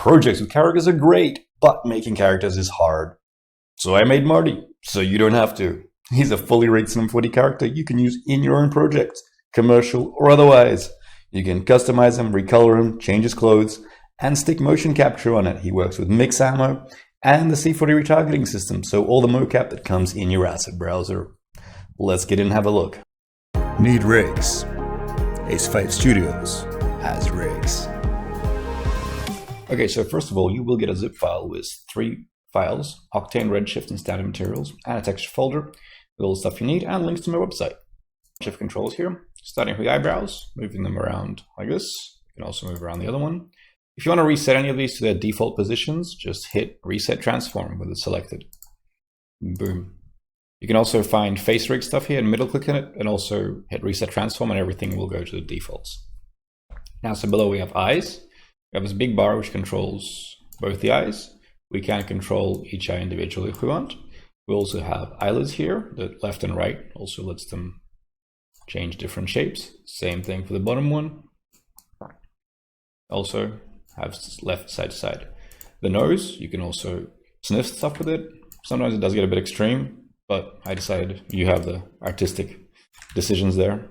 projects with characters are great, but making characters is hard. So I made Marty, so you don't have to. He's a fully rigged C4D character you can use in your own projects, commercial or otherwise. You can customize him, recolor him, change his clothes, and stick motion capture on it. He works with Mixamo and the C4D retargeting system, so all the mocap that comes in your asset browser. Let's get in and have a look. Need rigs? Ace 5 Studios has rigs. Okay, so first of all, you will get a zip file with 3 files: Octane, Redshift, and standard materials, and a texture folder with all the stuff you need, and links to my website. Shift controls here, starting with the eyebrows, moving them around like this. You can also move around the other one. If you want to reset any of these to their default positions, just hit Reset Transform with it selected. Boom. You can also find face rig stuff here and middle click in it, and also hit Reset Transform and everything will go to the defaults. Now, so below we have eyes. We have this big bar which controls both the eyes. We can control each eye individually if we want. We also have eyelids here, the left and right also lets them change different shapes. Same thing for the bottom one. Also have left side to side. The nose, you can also sniff stuff with it. Sometimes it does get a bit extreme, but I decided you have the artistic decisions there.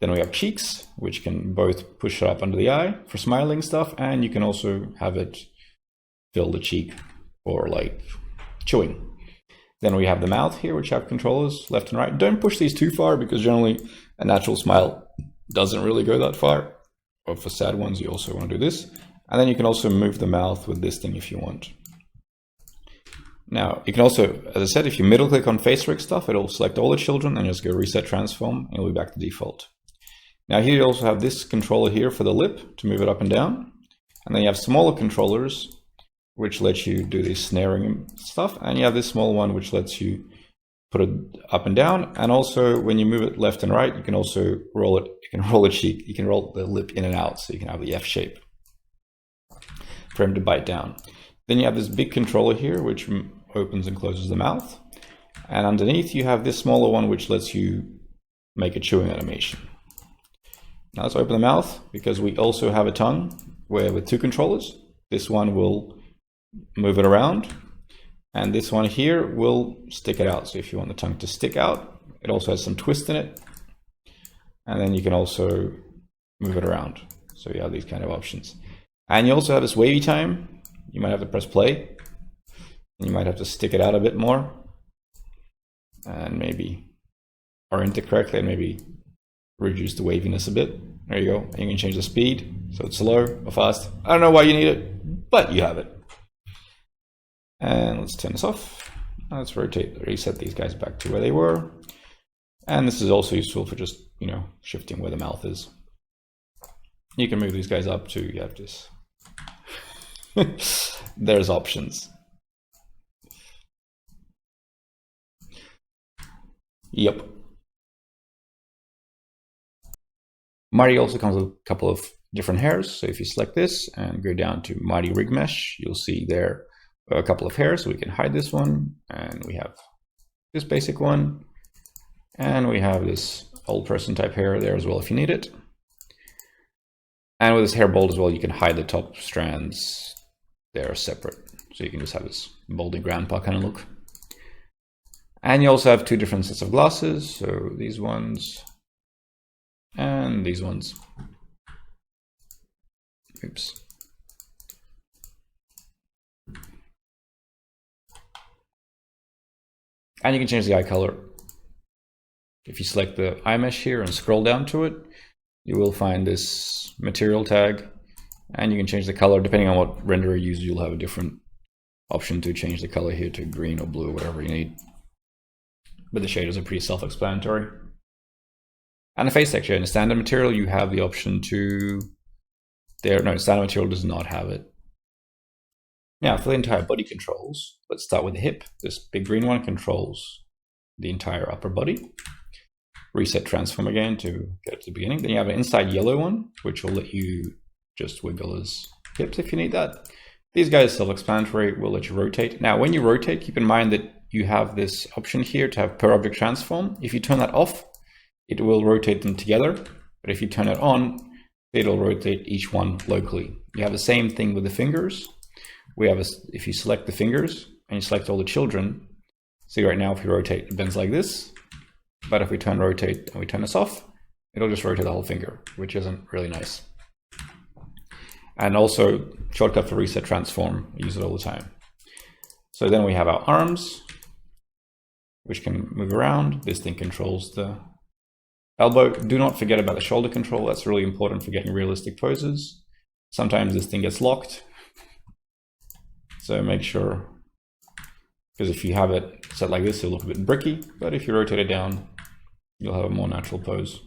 Then we have cheeks, which can both push it up under the eye for smiling stuff, and you can also have it fill the cheek for like chewing. Then we have the mouth here, which have controllers left and right. Don't push these too far because generally a natural smile doesn't really go that far. Or for sad ones, you also want to do this. And then you can also move the mouth with this thing if you want. Now, you can also, as I said, if you middle click on face rig stuff, it'll select all the children and just go Reset Transform, and you'll be back to default. Now here you also have this controller here for the lip to move it up and down. And then you have smaller controllers, which lets you do this snaring stuff. And you have this small one, which lets you put it up and down. And also when you move it left and right, you can also roll it. You can roll a cheek. You can roll the lip in and out. So you can have the F shape for him to bite down. Then you have this big controller here, which opens and closes the mouth. And underneath you have this smaller one, which lets you make a chewing animation. Now let's open the mouth, because we also have a tongue where with 2 controllers. This one will move it around, and this one here will stick it out. So if you want the tongue to stick out, it also has some twist in it. And then you can also move it around. So you have these kind of options. And you also have this wavy time. You might have to press play. And you might have to stick it out a bit more. And maybe orient it correctly and maybe reduce the waviness a bit. There you go. And you can change the speed. So it's slow or fast. I don't know why you need it, but you have it. And let's turn this off. Let's reset these guys back to where they were. And this is also useful for just, shifting where the mouth is. You can move these guys up to, you have this. There's options. Yep. Marty also comes with a couple of different hairs. So if you select this and go down to Marty Rig Mesh, you'll see there a couple of hairs. So we can hide this one, and we have this basic one, and we have this old person type hair there as well if you need it. And with this hair bold as well, you can hide the top strands. They're separate. So you can just have this baldy grandpa kind of look. And you also have 2 different sets of glasses. So these ones and these ones. Oops. And you can change the eye color. If you select the eye mesh here and scroll down to it, you will find this material tag, and you can change the color depending on what renderer you use. You'll have a different option to change the color here to green or blue, whatever you need. But the shaders are pretty self-explanatory. And the face texture in the standard material, you have the option to standard material does not have it. Now for the entire body controls, let's start with the hip. This big green one controls the entire upper body. Reset Transform again to get it to the beginning. Then you have an inside yellow one, which will let you just wiggle his hips if you need that. These guys are self-explanatory, will let you rotate. Now when you rotate, keep in mind that you have this option here to have per object transform. If you turn that off, it will rotate them together. But if you turn it on, it'll rotate each one locally. You have the same thing with the fingers. we have if you select the fingers and you select all the children, see right now if you rotate, it bends like this. But if we rotate and we turn this off, it'll just rotate the whole finger, which isn't really nice. And also shortcut for reset transform, we use it all the time. So then we have our arms, which can move around. This thing controls the elbow. Do not forget about the shoulder control. That's really important for getting realistic poses. Sometimes this thing gets locked. So make sure, because if you have it set like this, it'll look a bit bricky, but if you rotate it down, you'll have a more natural pose.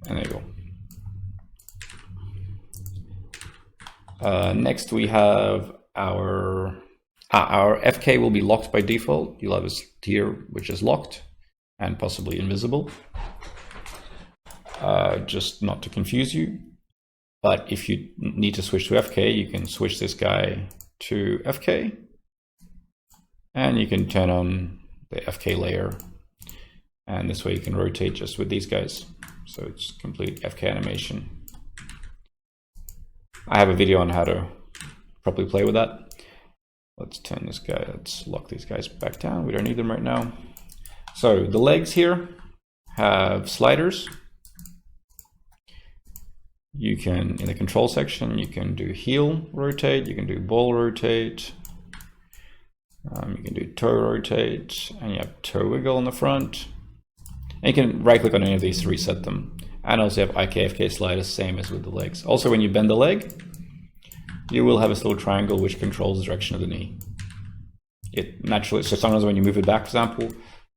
And there you go. Next we have our FK will be locked by default. You'll have a tier which is locked and possibly invisible. Just not to confuse you. But if you need to switch to FK, you can switch this guy to FK. And you can turn on the FK layer. And this way you can rotate just with these guys. So it's complete FK animation. I have a video on how to properly play with that. Let's turn this guy, let's lock these guys back down. We don't need them right now. So the legs here have sliders. You can, in the control section, you can do heel rotate, you can do ball rotate, you can do toe rotate, and you have toe wiggle on the front. And you can right click on any of these to reset them. And also have IKFK sliders, same as with the legs. Also, when you bend the leg, you will have this little triangle which controls the direction of the knee. It naturally, so sometimes when you move it back, for example,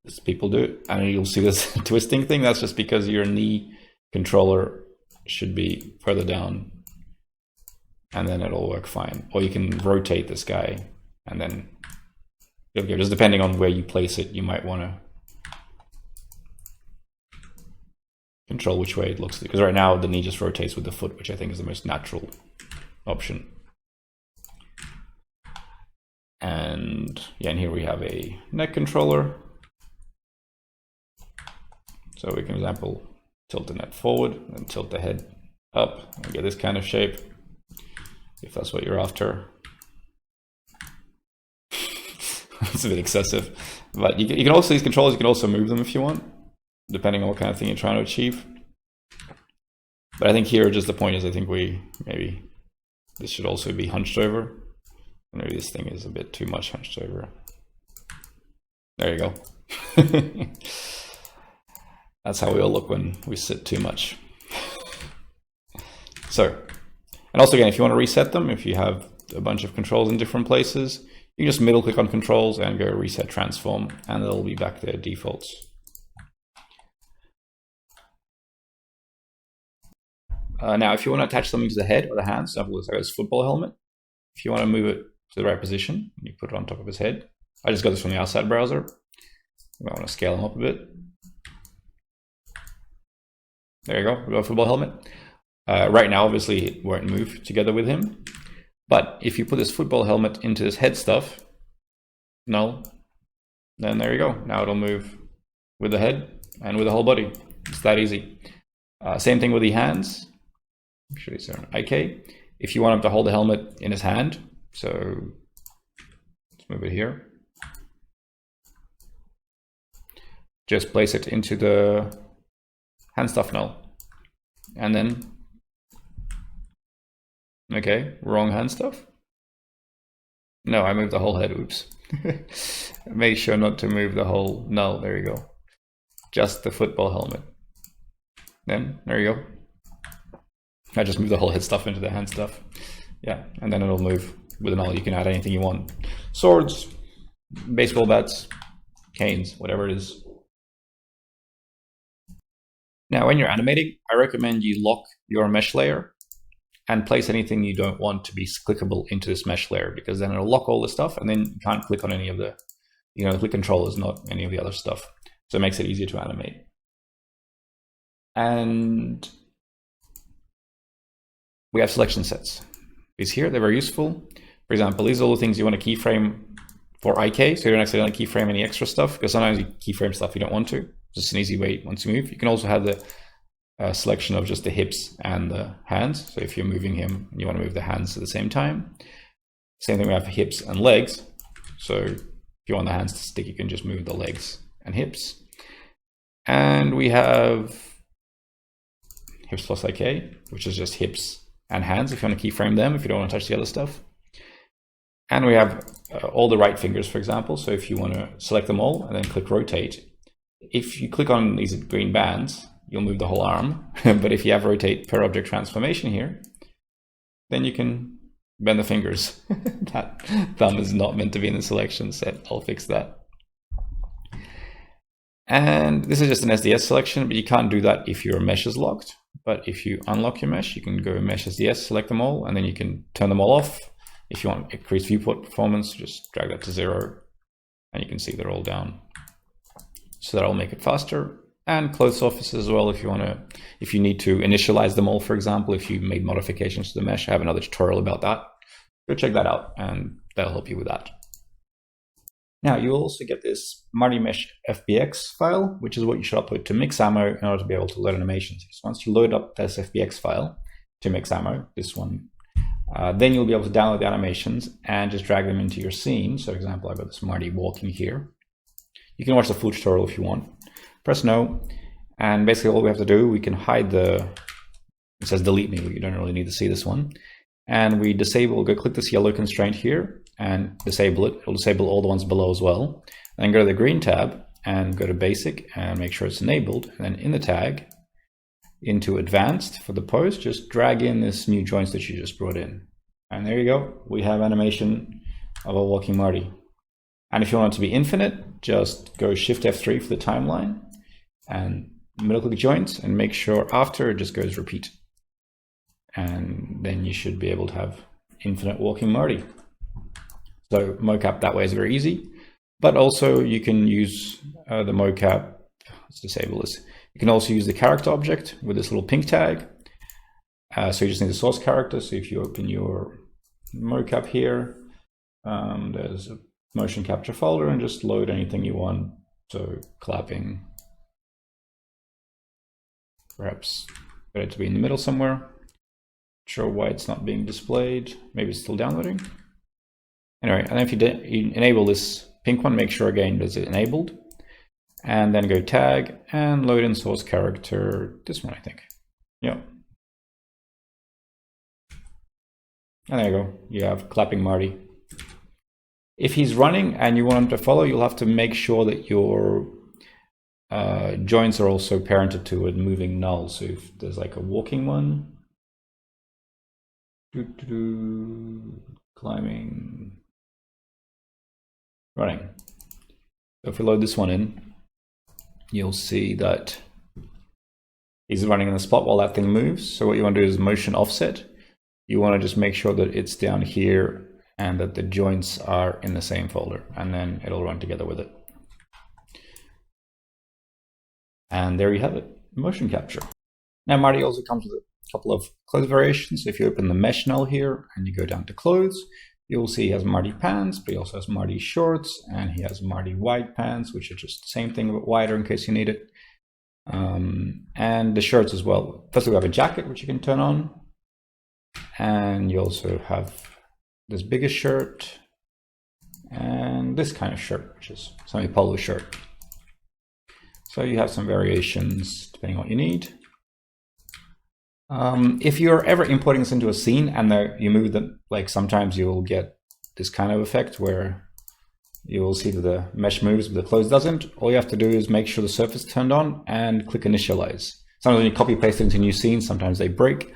as people do it, and you'll see this twisting thing, that's just because your knee controller should be further down, and then it'll work fine. Or you can rotate this guy, and then you'll go, just depending on where you place it, you might want to control which way it looks, because right now the knee just rotates with the foot, which I think is the most natural option. And yeah, and here we have a neck controller. So we can, for example, tilt the neck forward and tilt the head up and get this kind of shape, if that's what you're after. It's a bit excessive, but you can also, these controls, you can also move them if you want, depending on what kind of thing you're trying to achieve. But I think here, just the point is, I think maybe this should also be hunched over. Maybe this thing is a bit too much hunched over. There you go. That's how we all look when we sit too much. So, and also again, if you want to reset them, if you have a bunch of controls in different places, you can just middle click on controls and go reset transform, and they'll be back to their defaults. Now, if you want to attach something to the head or the hands, for example, this football helmet, if you want to move it to the right position, you put it on top of his head. I just got this from the outside browser. You might want to scale him up a bit. There you go, we've got a football helmet. Right now, obviously, it won't move together with him. But if you put this football helmet into this head stuff, null, then there you go. Now it'll move with the head and with the whole body. It's that easy. Same thing with the hands. Actually, it's an IK. If you want him to hold the helmet in his hand, so let's move it here. Just place it into the hand stuff null. And then, okay, wrong hand stuff. No, I moved the whole head, oops. Make sure not to move the whole null, there you go. Just the football helmet. Then, there you go. I just moved the whole head stuff into the hand stuff. Yeah, and then it'll move with a null. You can add anything you want. Swords, baseball bats, canes, whatever it is. Now, when you're animating, I recommend you lock your mesh layer and place anything you don't want to be clickable into this mesh layer, because then it'll lock all the stuff and then you can't click on any of the, the click control is not any of the other stuff. So it makes it easier to animate. And we have selection sets. These here, they're very useful. For example, these are all the things you want to keyframe for IK, so you don't accidentally keyframe any extra stuff, because sometimes you keyframe stuff you don't want to. Just an easy way once you move. You can also have the selection of just the hips and the hands. So if you're moving him and you want to move the hands at the same time, same thing we have for hips and legs. So if you want the hands to stick, you can just move the legs and hips. And we have hips plus IK, which is just hips and hands if you want to keyframe them, if you don't want to touch the other stuff. And we have all the right fingers, for example. So if you want to select them all and then click rotate, if you click on these green bands, you'll move the whole arm. But if you have rotate per object transformation here, then you can bend the fingers. That thumb is not meant to be in the selection set. I'll fix that. And this is just an SDS selection, but you can't do that if your mesh is locked. But if you unlock your mesh, you can go mesh SDS, select them all, and then you can turn them all off. If you want increased viewport performance, just drag that to 0, and you can see they're all down. So that'll make it faster. And clothes surfaces as well, if you need to initialize them all, for example, if you made modifications to the mesh. I have another tutorial about that. Go check that out, and that'll help you with that. Now, you will also get this Marty Mesh FBX file, which is what you should upload to Mixamo in order to be able to load animations. So once you load up this FBX file to Mixamo, this one, then you'll be able to download the animations and just drag them into your scene. So for example, I've got this Marty walking here. You can watch the full tutorial if you want. Press no, and basically all we have to do, we can hide it says delete me, but you don't really need to see this one. And we disable, go click this yellow constraint here and disable it. It'll disable all the ones below as well. And then go to the green tab and go to basic and make sure it's enabled. And then in the tag, into advanced for the pose, just drag in this new joints that you just brought in. And there you go. We have animation of a walking Marty. And if you want it to be infinite, just go Shift F3 for the timeline and middle click joints and make sure after it just goes repeat. And then you should be able to have infinite walking Marty. So mocap that way is very easy, but also you can use the mocap. Let's disable this. You can also use the character object with this little pink tag. So you just need the source character. So if you open your mocap here, there's a motion capture folder and just load anything you want. So clapping, perhaps get it to be in the middle somewhere. Sure why it's not being displayed. Maybe it's still downloading. Anyway, and if you enable this pink one, make sure again that it's enabled. And then go tag and load in source character, this one I think. Yep. And there you go, you have clapping Marty. If he's running and you want him to follow, you'll have to make sure that your joints are also parented to a moving null. So if there's like a walking one, climbing, running. So if we load this one in, you'll see that he's running in the spot while that thing moves. So what you want to do is motion offset. You want to just make sure that it's down here and that the joints are in the same folder, and then it'll run together with it. And there you have it, motion capture. Now Marty also comes with a couple of clothes variations. So if you open the mesh null here and you go down to clothes, you'll see he has Marty pants, but he also has Marty shorts, and he has Marty wide pants, which are just the same thing but wider in case you need it. And the shirts as well. First we have a jacket which you can turn on, and you also have this biggest shirt and this kind of shirt, which is semi-polo shirt. So you have some variations depending on what you need. If you're ever importing this into a scene and you move them, like sometimes you'll get this kind of effect where you will see that the mesh moves but the clothes doesn't. All you have to do is make sure the surface is turned on and click initialize. Sometimes when you copy paste it into new scenes, sometimes they break.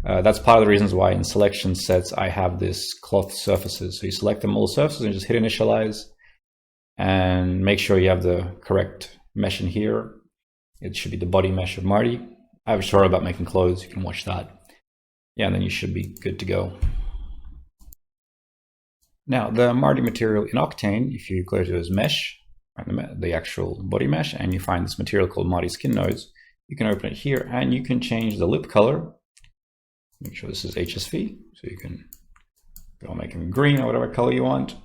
That's part of the reasons why in selection sets I have this cloth surfaces. So you select them all the surfaces and just hit initialize and make sure you have the correct mesh in here. It should be the body mesh of Marty. I have a tutorial about making clothes, you can watch that. Yeah, and then you should be good to go. Now, the Marty material in Octane, if you go to his mesh, the actual body mesh, and you find this material called Marty Skin Nodes, you can open it here and you can change the lip color. Make sure this is HSV, so you can go make him green or whatever color you want.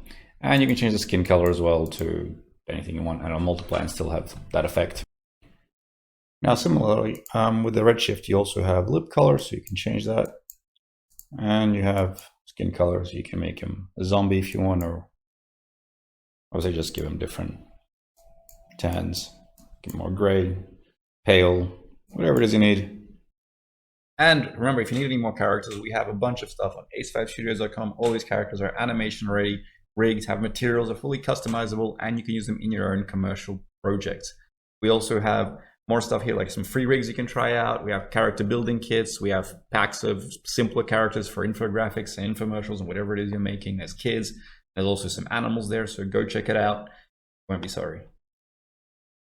And you can change the skin color as well to anything you want, and I'll multiply and still have that effect. Now, similarly, with the redshift, you also have lip color, so you can change that. And you have skin color, so you can make him a zombie if you want, or I would say just give him different tans, give him more gray, pale, whatever it is you need. And remember, if you need any more characters, we have a bunch of stuff on ace5studios.com. All these characters are animation ready, rigged, have materials, are fully customizable, and you can use them in your own commercial projects. We also have more stuff here, like some free rigs you can try out. We have character building kits. We have packs of simpler characters for infographics and infomercials and whatever it is you're making as kids. There's also some animals there, so go check it out. You won't be sorry.